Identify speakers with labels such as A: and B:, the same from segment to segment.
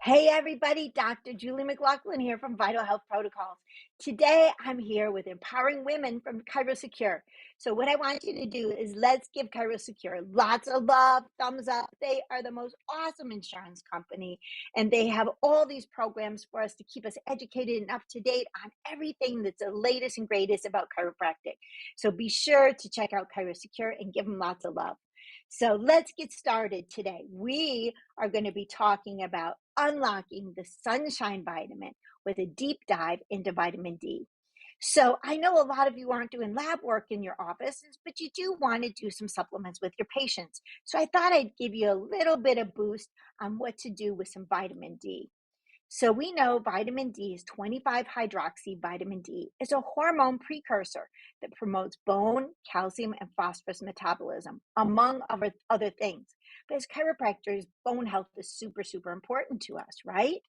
A: Hey everybody, Dr. Julie McLaughlin here from Vital Health Protocols. Today I'm here with empowering women from ChiroSecure. So what I want you to do is let's give ChiroSecure lots of love, thumbs up. They are the most awesome insurance company and they have all these programs for us to keep us educated and up to date on everything that's the latest and greatest about chiropractic. So be sure to check out ChiroSecure and give them lots of love. So let's get started today. We are going to be talking about unlocking the sunshine vitamin with a deep dive into vitamin D. So I know a lot of you aren't doing lab work in your offices, but you do want to do some supplements with your patients. So I thought I'd give you a little bit of boost on what to do with some vitamin D. So we know vitamin D is 25-hydroxy vitamin D. It's a hormone precursor that promotes bone, calcium, and phosphorus metabolism, among other things. But as chiropractors, bone health is super, super important to us, right?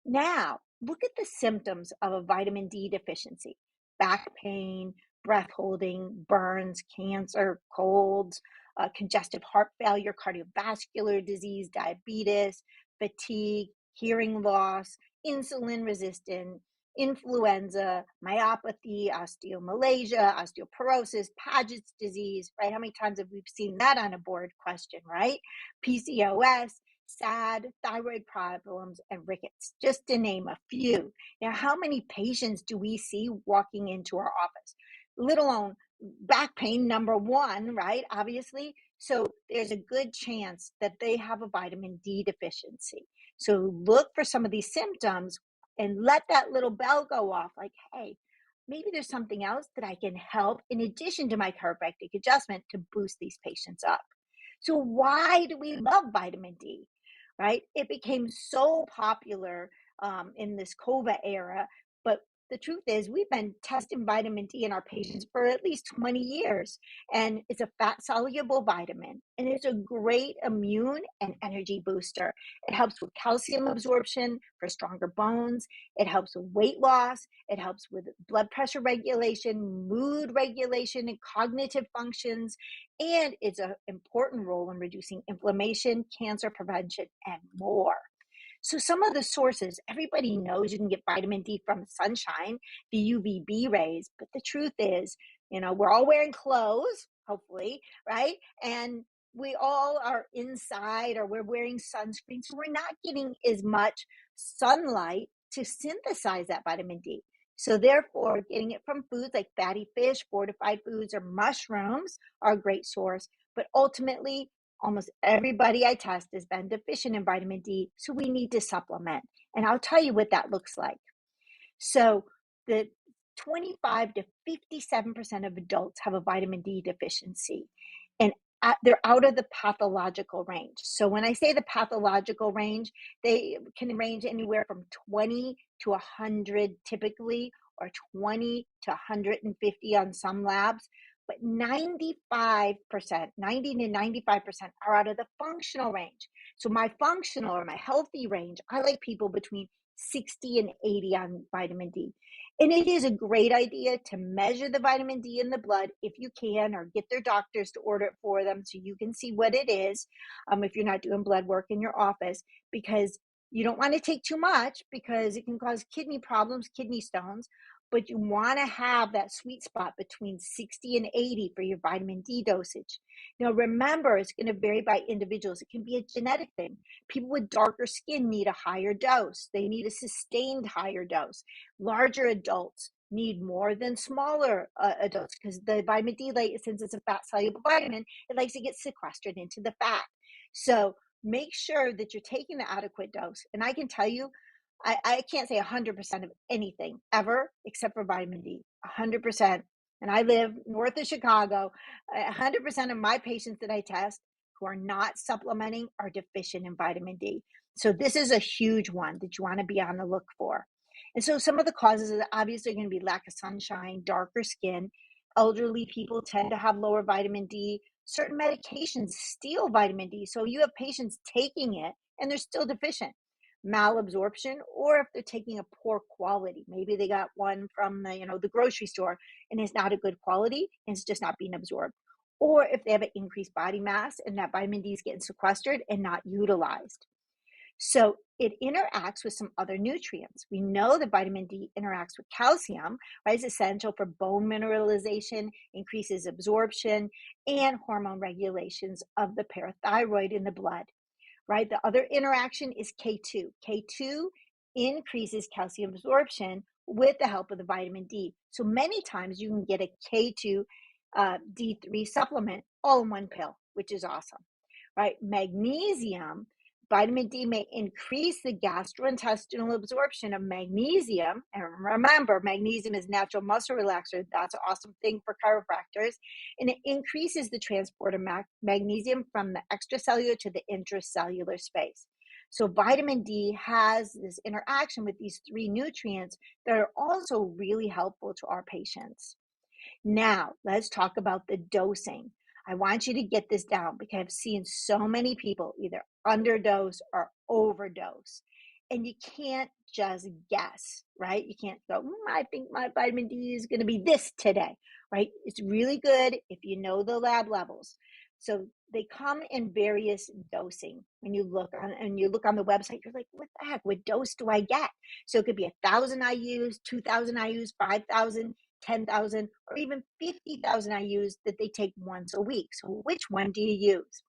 A: Now, look at the symptoms of a vitamin D deficiency: back pain, breath holding, burns, cancer, colds, congestive heart failure, cardiovascular disease, diabetes, fatigue, hearing loss, insulin resistant, influenza, myopathy, osteomalacia, osteoporosis, Paget's disease, right? How many times have we seen that on a board question, right? PCOS, SAD, thyroid problems, and rickets, just to name a few. Now, how many patients do we see walking into our office? Let alone back pain, number one, right? Obviously. So there's a good chance that they have a vitamin D deficiency. So look for some of these symptoms and let that little bell go off like, hey, maybe there's something else that I can help in addition to my chiropractic adjustment to boost these patients up. So why do we love vitamin D? Right? It became so popular in this COVID era, but the truth is, we've been testing vitamin D in our patients for at least 20 years, and it's a fat soluble vitamin, and it's a great immune and energy booster. It helps with calcium absorption for stronger bones, it helps with weight loss, it helps with blood pressure regulation, mood regulation, and cognitive functions, and it's an important role in reducing inflammation, cancer prevention, and more. So some of the sources, everybody knows you can get vitamin D from sunshine, the UVB rays, but the truth is, we're all wearing clothes, hopefully, right? And we all are inside or we're wearing sunscreen, so we're not getting as much sunlight to synthesize that vitamin D. So therefore, getting it from foods like fatty fish, fortified foods, or mushrooms are a great source. But ultimately, almost everybody I test has been deficient in vitamin D, so we need to supplement. And I'll tell you what that looks like. So the 25 to 57% of adults have a vitamin D deficiency, and they're out of the pathological range. So when I say the pathological range, they can range anywhere from 20 to 100 typically, or 20 to 150 on some labs. But 95%, 90 to 95% are out of the functional range. So my functional or my healthy range, I like people between 60 and 80 on vitamin D. And it is a great idea to measure the vitamin D in the blood if you can, or get their doctors to order it for them so you can see what it is if you're not doing blood work in your office, because you don't want to take too much because it can cause kidney problems, kidney stones. But you want to have that sweet spot between 60 and 80 for your vitamin D dosage. Now, remember, it's going to vary by individuals. It can be a genetic thing. People with darker skin need a higher dose. They need a sustained higher dose. Larger adults need more than smaller adults, because the vitamin D, since it's a fat soluble vitamin, it likes to get sequestered into the fat. So make sure that you're taking the adequate dose. And I can tell you, I can't say 100% of anything ever except for vitamin D. 100%. And I live north of Chicago. 100% of my patients that I test who are not supplementing are deficient in vitamin D. So this is a huge one that you want to be on the look for. And so some of the causes are obviously going to be lack of sunshine, darker skin. Elderly people tend to have lower vitamin D. Certain medications steal vitamin D. So you have patients taking it and they're still deficient. Malabsorption, or if they're taking a poor quality. Maybe they got one from the grocery store and it's not a good quality and it's just not being absorbed. Or if they have an increased body mass and that vitamin D is getting sequestered and not utilized. So it interacts with some other nutrients. We know that vitamin D interacts with calcium, right? It's essential for bone mineralization, increases absorption, and hormone regulations of the parathyroid in the blood, right? The other interaction is K2. K2 increases calcium absorption with the help of the vitamin D. So many times you can get a K2 D3 supplement all in one pill, which is awesome, right? Magnesium, vitamin D may increase the gastrointestinal absorption of magnesium. And remember, magnesium is natural muscle relaxer. That's an awesome thing for chiropractors. And it increases the transport of magnesium from the extracellular to the intracellular space. So vitamin D has this interaction with these three nutrients that are also really helpful to our patients. Now, let's talk about the dosing. I want you to get this down because I've seen so many people either underdose or overdose. And you can't just guess, right? You can't go, I think my vitamin D is going to be this today, right? It's really good if you know the lab levels. So they come in various dosing. When you look on the website, you're like, what the heck? What dose do I get? So it could be 1,000 IUs, 2,000 IUs, 5,000. 10,000 or even 50,000 IUs that they take once a week. So which one do you use?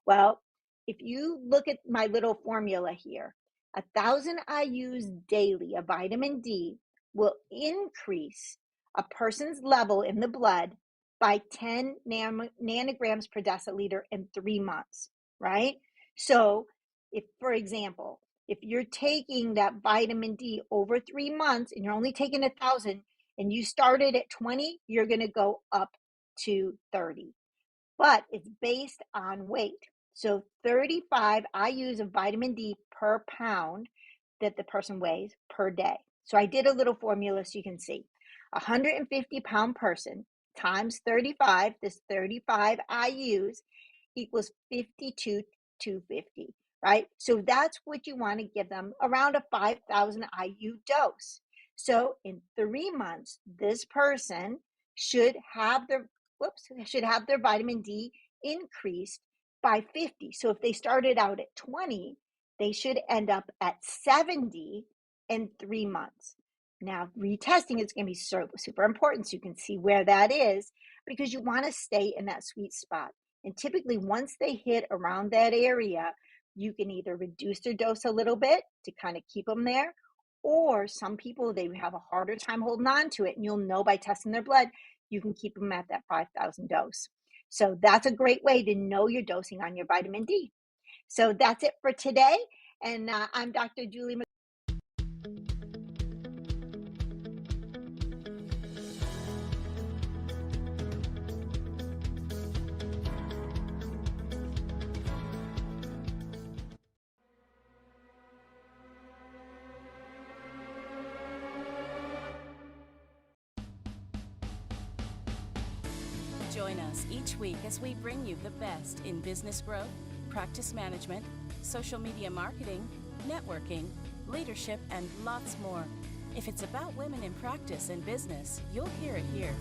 A: Well, if you look at my little formula here, 1,000 IUs daily of vitamin D will increase a person's level in the blood by 10 nanograms per deciliter in 3 months, right? So if, for example, if you're taking that vitamin D over 3 months and you're only taking 1,000, and you started at 20, you're going to go up to 30. But it's based on weight. So 35 IUs of vitamin D per pound that the person weighs per day. So I did a little formula so you can see. 150-pound person times 35, this 35 IUs equals 52,250, right? So that's what you want to give them, around a 5,000 IU dose. So in 3 months, this person should have their vitamin D increased by 50. So if they started out at 20, they should end up at 70 in 3 months. Now, retesting is going to be super important so you can see where that is, because you want to stay in that sweet spot. And typically, once they hit around that area, you can either reduce their dose a little bit to kind of keep them there, or some people, they have a harder time holding on to it, and you'll know by testing their blood, you can keep them at that 5,000 dose. So that's a great way to know your dosing on your vitamin D. So that's it for today. And I'm Dr. Julie McCullough.
B: Join us each week as we bring you the best in business growth, practice management, social media marketing, networking, leadership, and lots more. If it's about women in practice and business, you'll hear it here.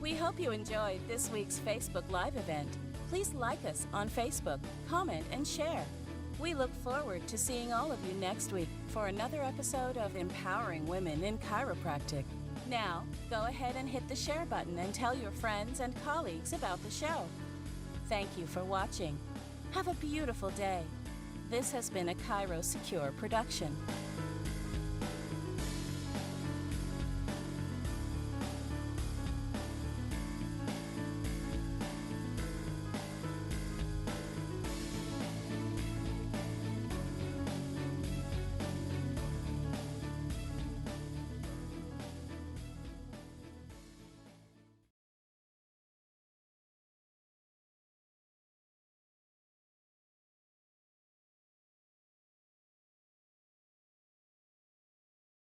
B: We hope you enjoyed this week's Facebook Live event. Please like us on Facebook, comment, and share. We look forward to seeing all of you next week for another episode of Empowering Women in Chiropractic. Now, go ahead and hit the share button and tell your friends and colleagues about the show. Thank you for watching. Have a beautiful day. This has been a ChiroSecure production.